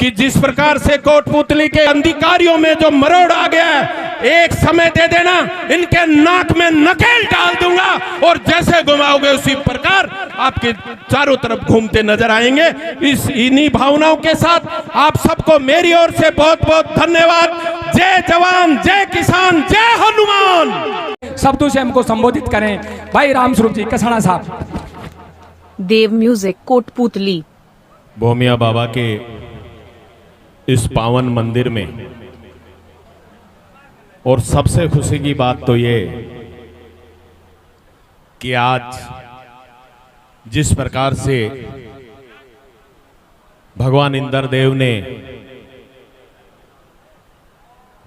कि जिस प्रकार से कोटपुतली के अधिकारियों में जो मरोड़ आ गया है, एक समय दे देना, इनके नाक में नकेल डाल दूंगा और जैसे घुमाओगे उसी प्रकार आपके चारों तरफ घूमते नजर आएंगे। इन्हीं भावनाओं के साथ आप सबको मेरी ओर से बहुत बहुत धन्यवाद। जय जवान, जय किसान, जय हनुमान। शब्दों से हमको संबोधित करें भाई रामस्वरूप जी कसाना साहब। देव म्यूजिक कोटपुतली। भोमिया बाबा के इस पावन मंदिर में और सबसे खुशी की बात तो ये कि आज जिस प्रकार से भगवान इंद्रदेव ने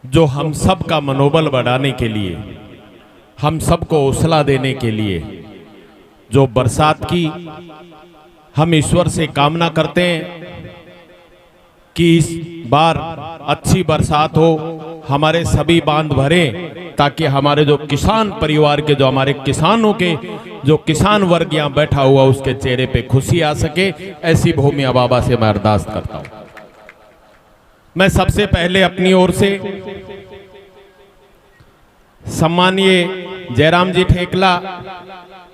जो हम सब का मनोबल बढ़ाने के लिए, हम सबको हौसला देने के लिए जो बरसात की हम ईश्वर से कामना करते हैं कि इस बार अच्छी बरसात हो, हमारे सभी बांध भरे, ताकि हमारे जो किसान परिवार के, जो हमारे किसानों के, जो किसान वर्ग यहाँ बैठा हुआ उसके चेहरे पे खुशी आ सके। ऐसी भोमिया बाबा से मैं अरदास करता हूं। मैं सबसे पहले अपनी ओर से सम्मानीय जयराम जी ठेकला,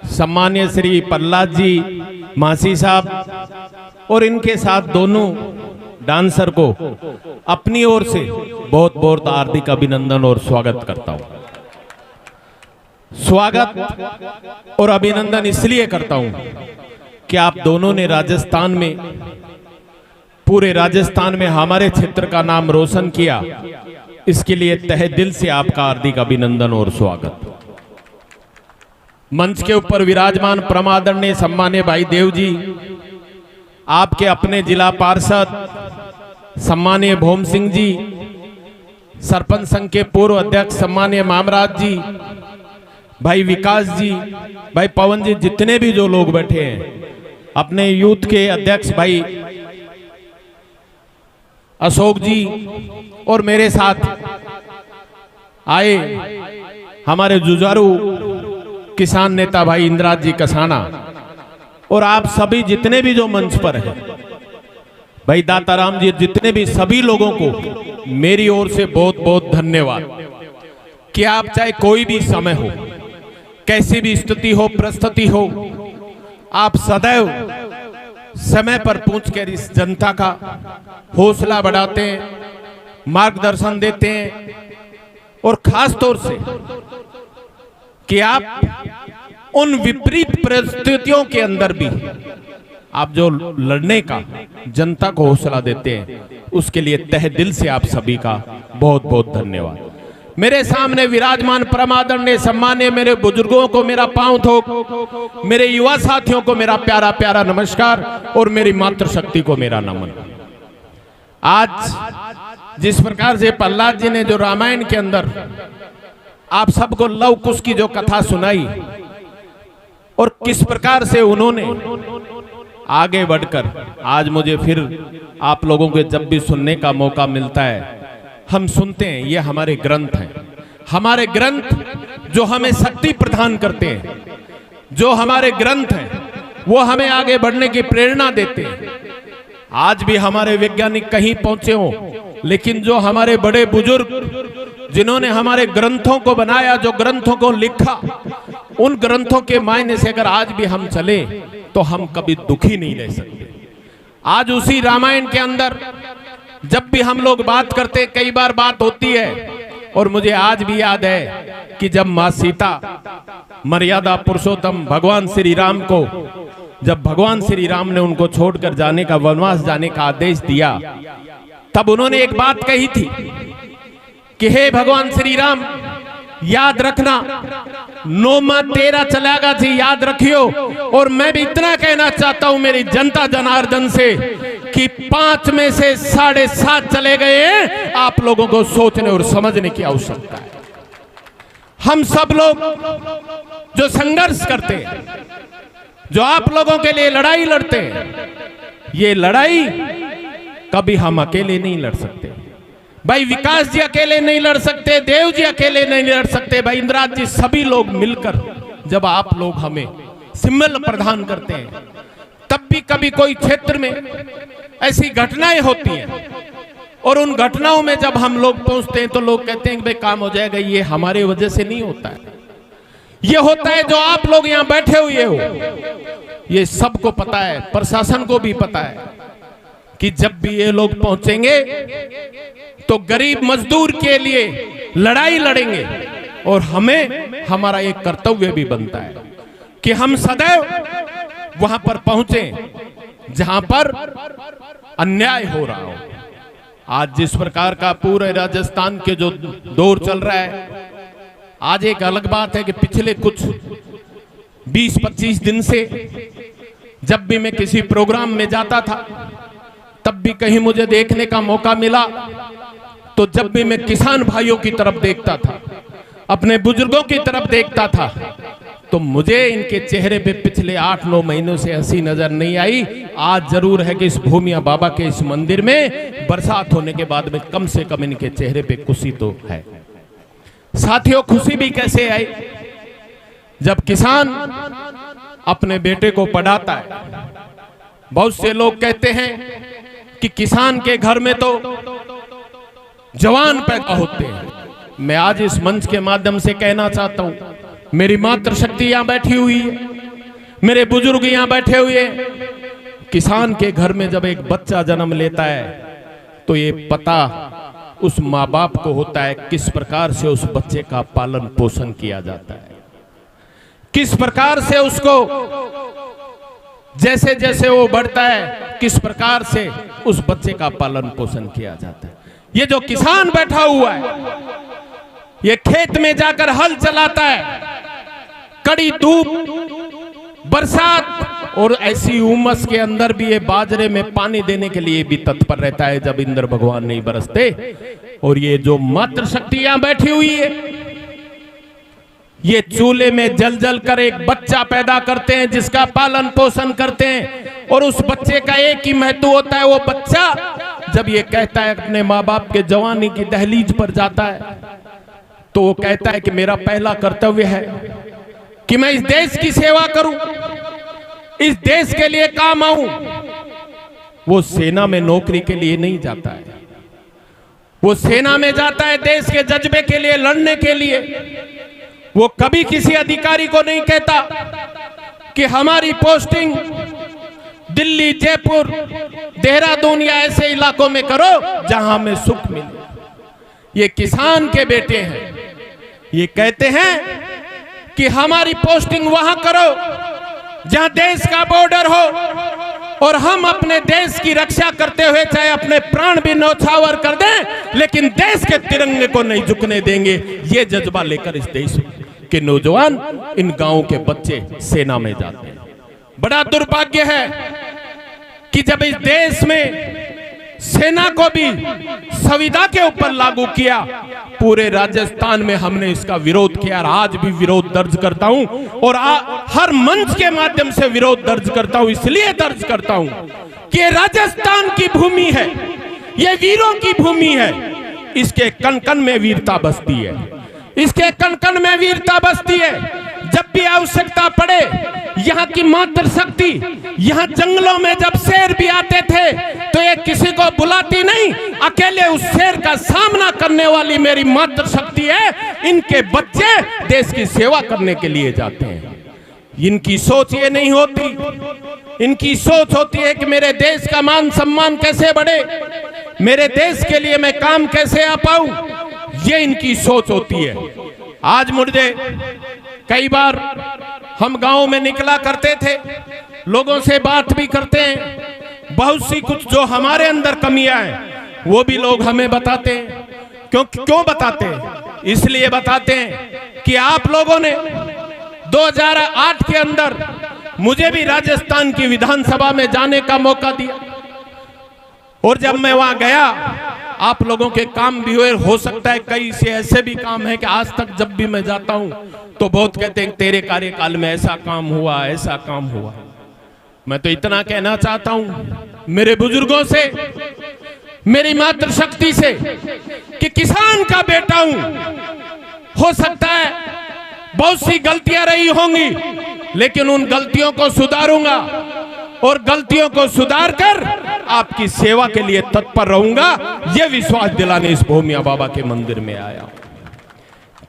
सम्मानीय श्री प्रहलाद जी मासी साहब और इनके साथ दोनों डांसर को अपनी ओर से बहुत बहुत हार्दिक अभिनंदन और स्वागत करता हूं। स्वागत और अभिनंदन इसलिए करता हूं कि आप दोनों ने राजस्थान में, पूरे राजस्थान में हमारे क्षेत्र का नाम रोशन किया। इसके लिए तहे दिल से आपका हार्दिक अभिनंदन और स्वागत। मंच के ऊपर विराजमान परमादरणीय सम्मान्य भाई देव जी, आपके अपने जिला पार्षद सम्मान्य भोम सिंह जी, सरपंच संघ के पूर्व अध्यक्ष सम्मान्य मामराज जी, भाई विकास जी, भाई पवन जी, जितने भी जो लोग बैठे हैं, अपने यूथ के अध्यक्ष भाई अशोक जी और मेरे साथ आए हमारे जुझारू किसान नेता भाई इंद्राज जी कसाना और आप सभी जितने भी जो मंच पर हैं, भाई दाताराम जी, जितने भी सभी लोगों को मेरी ओर से बहुत बहुत धन्यवाद। कि आप चाहे कोई भी समय हो, कैसी भी स्थिति हो, परिस्थिति हो, आप सदैव समय पर पहुंचकर इस जनता का हौसला बढ़ाते हैं, मार्गदर्शन देते हैं और खास तौर से कि आप उन विपरीत परिस्थितियों के अंदर भी आप जो लड़ने का जनता को हौसला देते हैं, उसके लिए तहे दिल से आप सभी का बहुत बहुत धन्यवाद। मेरे सामने विराजमान परमादरणीय सम्मान्य मेरे बुजुर्गों को मेरा पांव थोक, मेरे युवा साथियों को मेरा प्यारा प्यारा नमस्कार और मेरी मातृशक्ति को मेरा नमन। आज जिस प्रकार से प्रहलाद जी ने जो रामायण के अंदर आप सबको लव कुश की जो कथा सुनाई और किस प्रकार से उन्होंने आगे बढ़कर, आज मुझे फिर आप लोगों के जब भी सुनने का मौका मिलता है, हम सुनते हैं, ये हमारे ग्रंथ हैं, हमारे ग्रंथ जो हमें शक्ति प्रदान करते हैं, जो हमारे ग्रंथ हैं वो हमें आगे बढ़ने की प्रेरणा देते हैं। आज भी हमारे वैज्ञानिक कहीं पहुंचे हो, लेकिन जो हमारे बड़े बुजुर्ग जिन्होंने हमारे ग्रंथों को बनाया, जो ग्रंथों को लिखा, उन ग्रंथों के मायने से अगर आज भी हम चले तो हम कभी दुखी नहीं रह सकते। आज उसी रामायण के अंदर जब भी हम लोग बात करते, कई बार बात होती है और मुझे आज भी याद है कि जब मां सीता मर्यादा पुरुषोत्तम भगवान श्री राम को, जब भगवान श्री राम ने उनको छोड़कर जाने का, वनवास जाने का आदेश दिया, तब उन्होंने एक बात कही थी कि हे भगवान श्री राम, याद रखना, 9 माह तेरा चलेगा जी, याद रखियो। और मैं भी इतना कहना चाहता हूं मेरी जनता जनार्दन से कि 5 में से 7.5 चले गए हैं। आप लोगों को सोचने और समझने की आवश्यकता है। हम सब लोग जो संघर्ष करते हैं, जो आप लोगों के लिए लड़ाई लड़ते हैं, ये लड़ाई कभी हम अकेले नहीं लड़ सकते। भाई विकास जी अकेले नहीं लड़ सकते, देव जी अकेले नहीं लड़ सकते, भाई इंद्राज जी, सभी लोग मिलकर जब आप लोग हमें सिंबल प्रदान करते हैं, तब भी कभी कोई क्षेत्र में ऐसी घटनाएं होती हैं, और उन घटनाओं में जब हम लोग पहुंचते हैं तो लोग कहते हैं कि भाई काम हो जाएगा। ये हमारे वजह से नहीं होता है, ये होता है जो आप लोग यहां बैठे हुए हो। ये सबको पता है, प्रशासन को भी पता है कि जब भी ये लोग पहुंचेंगे तो गरीब मजदूर के लिए लड़ाई लड़ेंगे, और हमें हमारा एक कर्तव्य भी बनता है कि हम सदैव वहां पर पहुंचे जहां पर अन्याय हो रहा हो। आज जिस प्रकार का पूरे राजस्थान के जो दौर चल रहा है, आज एक अलग बात है कि पिछले कुछ 20-25 दिन से जब भी मैं किसी प्रोग्राम में जाता था, तब भी कहीं मुझे देखने का मौका मिला, तो जब भी मैं किसान भाइयों की तरफ देखता था, अपने बुजुर्गों की तरफ देखता था, तो मुझे इनके चेहरे पे पिछले 8-9 महीनों से हंसी नजर नहीं आई। आज जरूर है कि इस भूमिया बाबा के इस मंदिर में बरसात होने के बाद में कम से कम इनके चेहरे पे खुशी तो है। साथियों, खुशी भी कैसे आई? जब किसान अपने बेटे को पढ़ाता है। बहुत से लोग कहते हैं कि किसान के घर में तो जवान पैदा होते हैं। मैं आज इस मंच के माध्यम से कहना चाहता हूं, मेरी मातृशक्ति यहां बैठी हुई है, मेरे बुजुर्ग यहां बैठे हुए हैं। किसान के घर में जब एक बच्चा जन्म लेता है तो ये पता उस माँ बाप को होता है किस प्रकार से उस बच्चे का पालन पोषण किया जाता है, किस प्रकार से उसको जैसे जैसे वो बढ़ता है किस प्रकार से उस बच्चे का पालन पोषण किया जाता है। ये जो किसान बैठा हुआ है, ये खेत में जाकर हल चलाता है, कड़ी धूप, बरसात और ऐसी उमस के अंदर भी ये बाजरे में पानी देने के लिए भी तत्पर रहता है जब इंद्र भगवान नहीं बरसते। और ये जो मातृशक्ति यहां बैठी हुई है, ये चूल्हे में जल जल कर एक बच्चा पैदा करते हैं जिसका पालन पोषण करते हैं, और उस बच्चे का एक ही महत्व होता है, वो बच्चा जब ये कहता है अपने माँ बाप के जवानी की दहलीज पर जाता है तो वो कहता है कि मेरा पहला कर्तव्य है कि मैं इस देश की सेवा करूं, इस देश के लिए काम आऊं। वो सेना में नौकरी के लिए नहीं जाता है, वो सेना में जाता है देश के जज्बे के लिए लड़ने के लिए। वो कभी किसी अधिकारी को नहीं कहता कि हमारी पोस्टिंग दिल्ली, जयपुर, देहरादून या ऐसे इलाकों में करो जहां हमें सुख मिले। ये किसान के बेटे हैं, ये कहते हैं कि हमारी पोस्टिंग वहां करो जहां देश का बॉर्डर हो, और हम अपने देश की रक्षा करते हुए चाहे अपने प्राण भी न्यौछावर कर दें, लेकिन देश के तिरंगे को नहीं झुकने देंगे। ये जज्बा लेकर इस देश के नौजवान, इन गांवों के बच्चे सेना में जाते हैं। बड़ा दुर्भाग्य है कि जब इस देश में सेना को भी संविदा के ऊपर लागू किया, पूरे राजस्थान में हमने इसका विरोध किया, और आज भी विरोध दर्ज करता हूं, और हर मंच के माध्यम से विरोध दर्ज करता हूं। इसलिए दर्ज करता हूं कि ये राजस्थान की भूमि है, ये वीरों की भूमि है, इसके कण कण में वीरता बसती है, इसके कण कण में वीरता बसती है। जब भी आवश्यकता पड़े, यहाँ की मातृशक्ति, यहाँ जंगलों में जब शेर भी आते थे तो ये किसी को बुलाती नहीं, अकेले उस शेर का सामना करने वाली मेरी मातृशक्ति है। इनके बच्चे देश की सेवा करने के लिए जाते हैं। इनकी सोच ये नहीं होती, इनकी सोच होती है कि मेरे देश का मान सम्मान कैसे बढ़े, मेरे देश के लिए मैं काम कैसे आ पाऊं, ये इनकी सोच होती है। आज मुझे कई बार हम गांव में निकला करते थे, लोगों से बात भी करते हैं, बहुत सी कुछ जो हमारे अंदर कमियां हैं वो भी लोग हमें बताते हैं। क्यों बताते हैं? इसलिए बताते हैं कि आप लोगों ने 2008 के अंदर मुझे भी राजस्थान की विधानसभा में जाने का मौका दिया, और जब मैं वहां गया आप लोगों के काम भी हुए। हो सकता है कई से ऐसे भी काम है कि आज तक जब भी मैं जाता हूं तो बहुत कहते हैं तेरे कार्यकाल में ऐसा काम हुआ, ऐसा काम हुआ। मैं तो इतना कहना चाहता हूं मेरे बुजुर्गों से, मेरी मातृशक्ति से कि किसान का बेटा हूं। हो सकता है बहुत सी गलतियां रही होंगी, लेकिन उन गलतियों को सुधारूंगा, और गलतियों को सुधार कर आपकी सेवा के लिए तत्पर रहूंगा। यह विश्वास दिलाने इस भूमिया बाबा के मंदिर में आया हूं।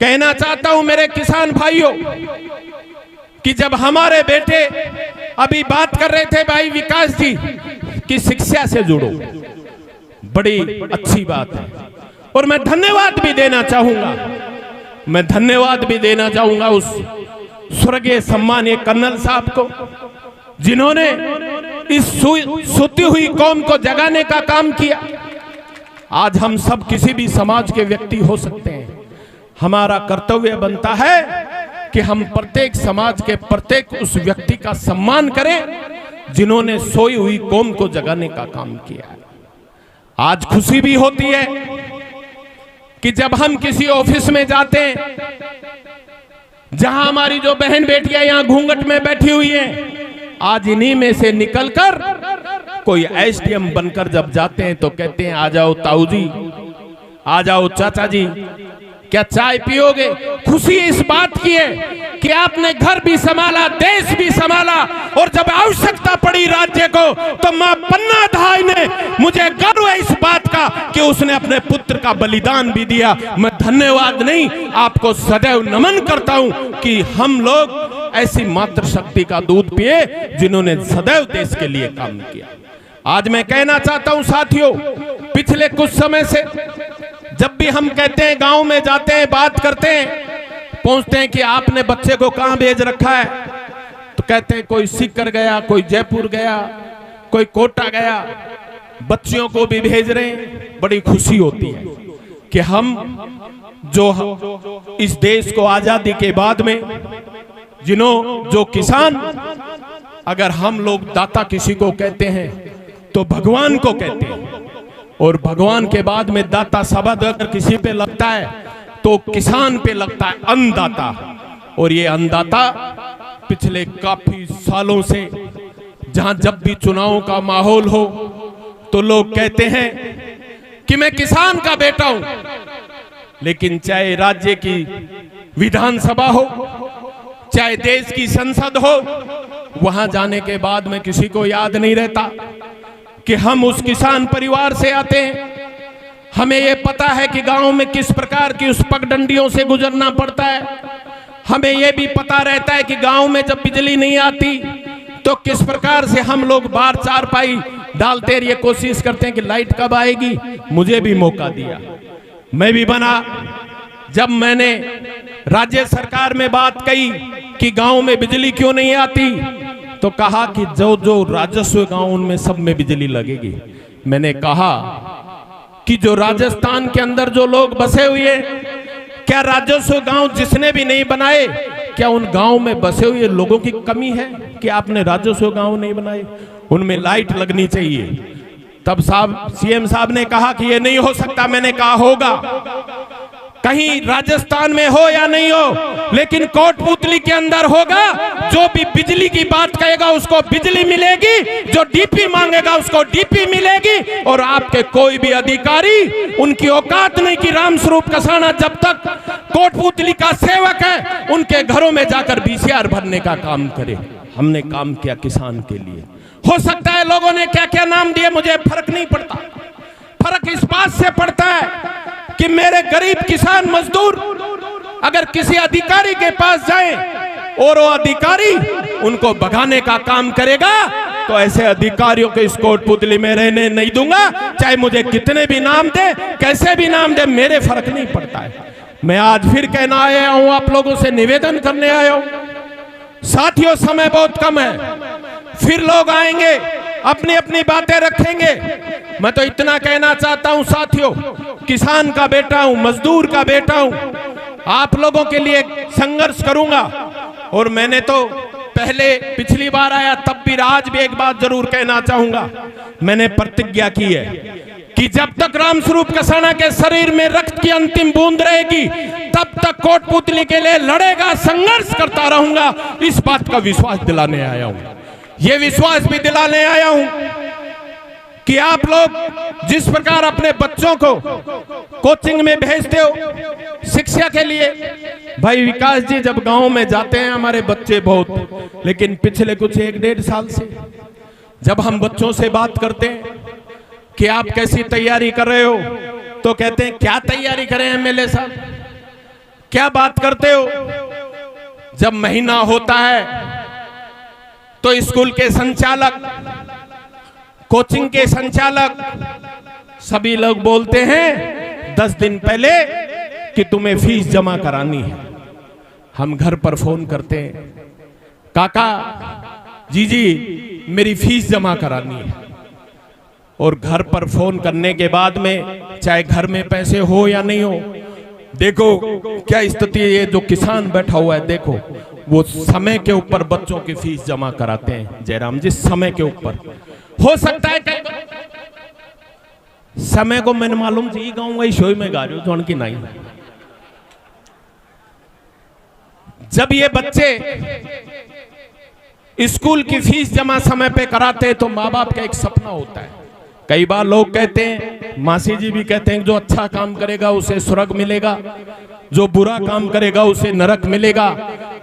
कहना चाहता हूं मेरे किसान भाइयों कि जब हमारे बेटे अभी बात कर रहे थे भाई विकास जी कि शिक्षा से जुड़ो, बड़ी अच्छी बात है और मैं धन्यवाद भी देना चाहूंगा। मैं धन्यवाद भी देना चाहूंगा उस स्वर्गीय सम्मानीय कर्नल साहब को जिन्होंने इस सोती हुई कौम को जगाने का काम किया। आज हम सब किसी भी समाज के व्यक्ति हो सकते हैं। हमारा कर्तव्य बनता है कि हम प्रत्येक समाज के प्रत्येक उस व्यक्ति का सम्मान करें जिन्होंने सोई हुई कौम को जगाने का काम किया है। आज खुशी भी होती है कि जब हम किसी ऑफिस में जाते हैं, जहां हमारी जो बहन बेटियां यहां घूंघट में बैठी हुई हैं, आज इन्हीं में से निकलकर कोई एसडीएम बनकर जब जाते हैं तो कहते हैं आ जाओ ताऊ जी, आ जाओ चाचा जी, क्या चाय पियोगे? खुशी इस बात की है कि आपने घर भी संभाला, देश भी संभाला और जब आवश्यकता पड़ी राज्य को तो मां पन्ना धाई ने, मुझे गर्व है इस बात का कि उसने अपने पुत्र का बलिदान भी दिया। मैं धन्यवाद नहीं, आपको सदैव नमन करता हूं कि हम लोग ऐसी मातृशक्ति का दूध पिए जिन्होंने सदैव देश के लिए काम किया। आज मैं कहना चाहता हूं साथियों, पिछले कुछ समय से जब भी हम कहते हैं गांव में जाते हैं, बात करते हैं, पूछते हैं कि आपने बच्चे को कहां भेज रखा है, तो कहते हैं कोई सीकर गया, कोई जयपुर गया, कोई कोटा गया। बच्चियों को भी भेज रहे हैं। बड़ी खुशी होती है कि हम जो इस देश को आजादी के बाद में जो किसान, अगर हम लोग दाता किसी को कहते हैं तो भगवान को कहते हैं, और भगवान के बाद में दाता शब्द अगर किसी पे लगता है तो किसान पे लगता है अन्नदाता। और ये अन्नदाता पिछले काफी सालों से जहां जब भी चुनाव का माहौल हो तो लोग कहते हैं कि मैं किसान का बेटा हूं, लेकिन चाहे राज्य की विधानसभा हो, चाहे देश की संसद हो, वहां जाने के बाद में किसी को याद नहीं रहता कि हम उस किसान परिवार से आते हैं। हमें यह पता है कि गांव में किस प्रकार की उस पगडंडियों से गुजरना पड़ता है। हमें यह भी पता रहता है कि गांव में जब बिजली नहीं आती तो किस प्रकार से हम लोग बाहर चारपाई डालते ये कोशिश करते हैं कि लाइट कब आएगी। मुझे भी मौका दिया, मैं भी बना। जब मैंने राज्य सरकार में बात कही कि गांव में बिजली क्यों नहीं आती, तो कहा कि जो जो राजस्व गांव उनमें सब में बिजली लगेगी। मैंने कहा कि जो राजस्थान के अंदर जो लोग बसे हुए, क्या राजस्व गांव जिसने भी नहीं बनाए, क्या उन गांव में बसे हुए लोगों की कमी है कि आपने राजस्व गांव नहीं बनाए? उनमें लाइट लगनी चाहिए। तब साहब सीएम साहब ने कहा कि ये नहीं हो सकता। मैंने कहा होगा, कहीं राजस्थान में हो या नहीं हो, लेकिन कोटपुतली के अंदर होगा। जो भी बिजली की बात कहेगा उसको बिजली मिलेगी, जो डीपी मांगेगा उसको डीपी मिलेगी। और आपके कोई भी अधिकारी, उनकी औकात नहीं कि रामस्वरूप कसाना जब तक कोटपुतली का सेवक है उनके घरों में जाकर बीसीआर भरने का काम करे। हमने काम किया किसान के लिए। हो सकता है लोगों ने क्या क्या नाम दिए, मुझे फर्क नहीं पड़ता। फर्क इस बात से पड़ता है कि मेरे गरीब किसान मजदूर अगर किसी अधिकारी के पास जाए और वो अधिकारी उनको भगाने का काम करेगा, तो ऐसे अधिकारियों को इस कोटपुतली में रहने नहीं दूंगा। चाहे मुझे कितने भी नाम दे, कैसे भी नाम दे, मेरे फर्क नहीं पड़ता है। मैं आज फिर कहना आया हूं, आप लोगों से निवेदन करने आया हूं। साथियों, समय बहुत कम है, फिर लोग आएंगे अपनी अपनी बातें रखेंगे। मैं तो इतना कहना चाहता हूं साथियों, किसान का बेटा हूं, मजदूर का बेटा हूं, आप लोगों के लिए संघर्ष करूंगा। और मैंने तो पहले पिछली बार आया तब भी, आज भी एक बात जरूर कहना चाहूंगा। मैंने प्रतिज्ञा की है कि जब तक रामस्वरूप कसाना के शरीर में रक्त की अंतिम बूंद रहेगी तब तक कोटपुतली के लिए लड़ेगा, संघर्ष करता रहूंगा। इस बात का विश्वास दिलाने आया हूं। यह विश्वास भी दिलाने आया हूं कि आप लोग जिस प्रकार अपने बच्चों को कोचिंग में भेजते हो शिक्षा के लिए, भाई विकास जी जब गांव में जाते हैं हमारे बच्चे बहुत, लेकिन पिछले कुछ 1-1.5 साल से जब हम बच्चों से बात करते हैं कि आप कैसी तैयारी कर रहे हो, तो कहते हैं क्या तैयारी करें एमएलए साहब, क्या बात करते हो। जब महीना होता है तो स्कूल के संचालक, कोचिंग के संचालक सभी लोग बोलते हैं 10 दिन पहले कि तुम्हें फीस जमा करानी है। हम घर पर फोन करते हैं, काका जी मेरी फीस जमा करानी है। और घर पर फोन करने के बाद में चाहे घर में पैसे हो या नहीं हो, देखो क्या स्थिति है। ये जो किसान बैठा हुआ है, देखो वो समय के ऊपर बच्चों की फीस जमा कराते हैं। जयराम जी, समय के ऊपर हो सकता है कई समय को मैंने मालूम थी गाऊंगा शोई में गा रही हूं की नहीं। जब ये बच्चे स्कूल की फीस जमा समय पे कराते हैं तो माँ बाप का एक सपना होता है। कई बार लोग कहते हैं, मासी जी भी कहते हैं, जो अच्छा काम करेगा उसे स्वर्ग मिलेगा, जो बुरा काम करेगा उसे नरक मिलेगा।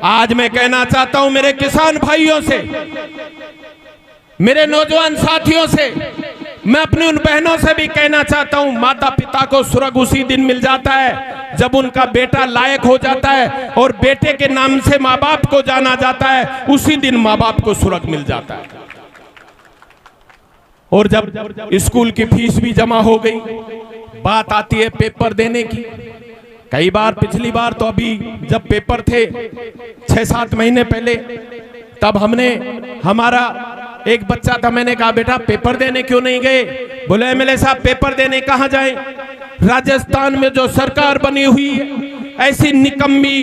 आज मैं कहना चाहता हूं मेरे किसान भाइयों से, मेरे नौजवान साथियों से, मैं अपनी उन बहनों से भी कहना चाहता हूं, माता पिता को स्वर्ग उसी दिन मिल जाता है जब उनका बेटा लायक हो जाता है, और बेटे के नाम से माँ बाप को जाना जाता है, उसी दिन माँ बाप को स्वर्ग मिल जाता है। और जब स्कूल की फीस भी जमा हो गई, बात आती है पेपर देने की। कई बार, पिछली बार तो अभी जब पेपर थे 6-7 महीने पहले, तब हमने, हमारा एक बच्चा था, मैंने कहा बेटा पेपर देने क्यों नहीं गए? बोले एमएलए साहब पेपर देने कहां जाएं? राजस्थान में जो सरकार बनी हुई है, ऐसी निकम्मी,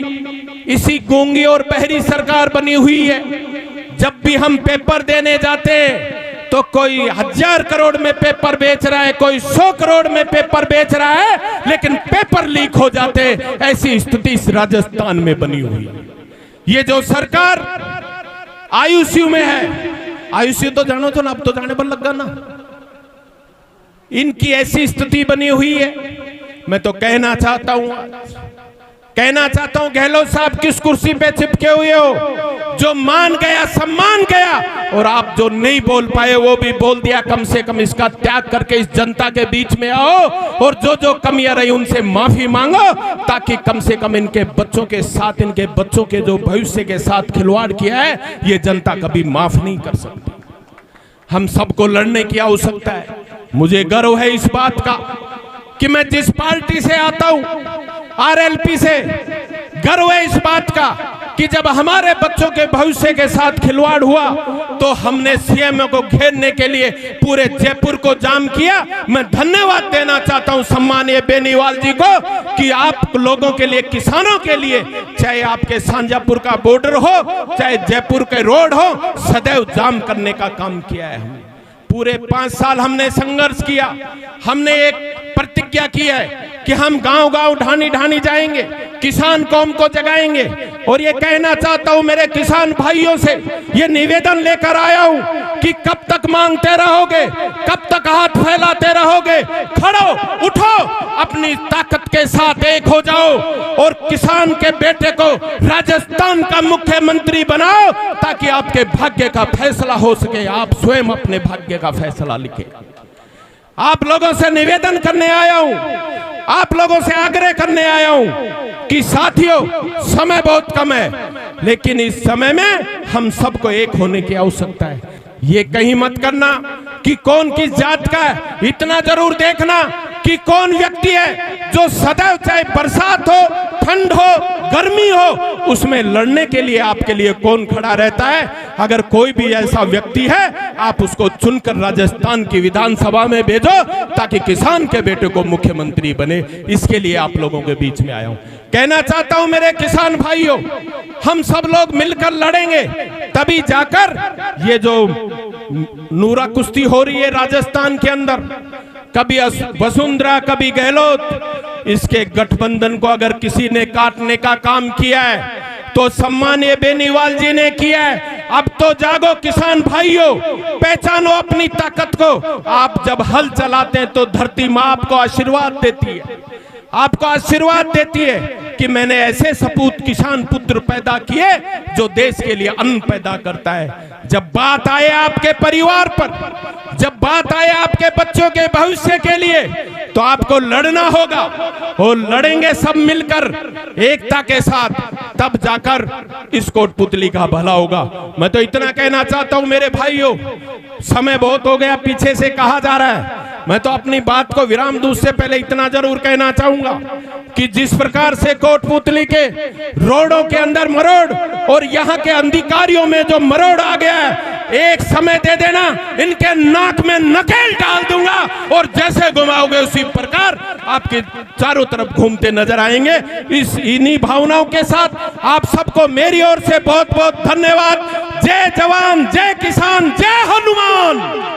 इसी गूंगी और बहरी सरकार बनी हुई है। जब भी हम पेपर देने जाते हैं तो कोई 1000 करोड़ में पेपर बेच रहा है, कोई 100 करोड़ में पेपर बेच रहा है, लेकिन पेपर लीक हो जाते हैं। ऐसी स्थिति इस राजस्थान में बनी हुई है। ये जो सरकार आयुष्यू में है, आयुष्यू तो जानो तो ना, अब तो जाने पर लगा ना, इनकी ऐसी स्थिति बनी हुई है। मैं तो कहना चाहता हूं गहलोत साहब किस कुर्सी पे चिपके हुए हो? जो मान गया सम्मान गया, और आप जो नहीं बोल पाए वो भी बोल दिया। कम से कम इसका त्याग करके इस जनता के बीच में आओ और जो जो कमियां रही उनसे माफी मांगो, ताकि कम से कम इनके बच्चों के साथ, इनके बच्चों के जो भविष्य के साथ खिलवाड़ किया है, ये जनता कभी माफ नहीं कर सकती। हम सबको लड़ने की आवश्यकता है। मुझे गर्व है इस बात का कि मैं जिस पार्टी से आता हूं, आरएलपी से, गर्व है इस बात का कि जब हमारे बच्चों के भविष्य के साथ खिलवाड़ हुआ तो हमने सीएम को घेरने के लिए पूरे जयपुर को जाम किया। मैं धन्यवाद देना चाहता हूं सम्मानीय बेनीवाल जी को कि आप लोगों के लिए, किसानों के लिए, चाहे आपके सांजापुर का बॉर्डर हो, चाहे जयपुर के रोड हो, सदैव जाम करने का काम किया है। हमने पूरे 5 साल हमने संघर्ष किया। हमने एक प्रतिज्ञा की है कि हम गांव गांव, ढानी ढानी जाएंगे, किसान कौम को जगाएंगे। और ये कहना चाहता हूं मेरे किसान भाइयों से, ये निवेदन लेकर आया हूं कि कब तक मांगते रहोगे, कब तक हाथ फैलाते रहोगे? खड़ो, उठो, अपनी ताकत के साथ एक हो जाओ और किसान के बेटे को राजस्थान का मुख्यमंत्री बनाओ, ताकि आपके भाग्य का फैसला हो सके। आप स्वयं अपने भाग्य का फैसला लिखे। आप लोगों से निवेदन करने आया हूं, आप लोगों से आग्रह करने आया हूं कि साथियों, समय बहुत कम है, लेकिन इस समय में हम सबको एक होने की आवश्यकता है। ये कहीं मत करना कि कौन किस जात का है, इतना जरूर देखना कि कौन व्यक्ति है जो सदैव, चाहे बरसात हो, ठंड हो, गर्मी हो, उसमें लड़ने के लिए आपके लिए कौन खड़ा रहता है। अगर कोई भी ऐसा व्यक्ति है, आप उसको चुनकर राजस्थान की विधानसभा में भेजो, ताकि किसान के बेटे को मुख्यमंत्री बने। इसके लिए आप लोगों के बीच में आया हूं। कहना चाहता हूं मेरे किसान भाइयों, हम सब लोग मिलकर लड़ेंगे, तभी जाकर ये जो नूरा कुश्ती हो रही है राजस्थान के अंदर, कभी वसुंधरा, कभी गहलोत, इसके गठबंधन को अगर किसी ने काटने का काम किया है तो सम्मानीय बेनीवाल जी ने किया है। अब तो जागो किसान भाइयों, पहचानो अपनी ताकत को। आप जब हल चलाते हैं तो धरती मां आपको आशीर्वाद देती है, आपको आशीर्वाद देती है कि मैंने ऐसे सपूत किसान पुत्र पैदा किए जो देश के लिए अन्न पैदा करता है। जब बात आए आपके परिवार पर, जब बात आए आपके बच्चों के भविष्य के लिए, तो आपको लड़ना होगा और लड़ेंगे सब मिलकर एकता के साथ, तब जाकर इस कोटपुतली का भला होगा। मैं तो इतना कहना चाहता हूं मेरे भाइयों, समय बहुत हो गया, पीछे से कहा जा रहा है। मैं तो अपनी बात को विराम दूं उससे पहले इतना जरूर कहना चाहूंगा कि जिस प्रकार से कोटपुतली के रोडों के अंदर मरोड़ और यहाँ के अधिकारियों में जो मरोड़ आ गया है, एक समय दे देना, इनके नाक में नकेल डाल दूंगा और जैसे घुमाओगे उसी प्रकार आपके चारों तरफ घूमते नजर आएंगे। इन्हीं भावनाओं के साथ आप सबको मेरी ओर से बहुत बहुत धन्यवाद। जय जवान, जय किसान, जय हनुमान।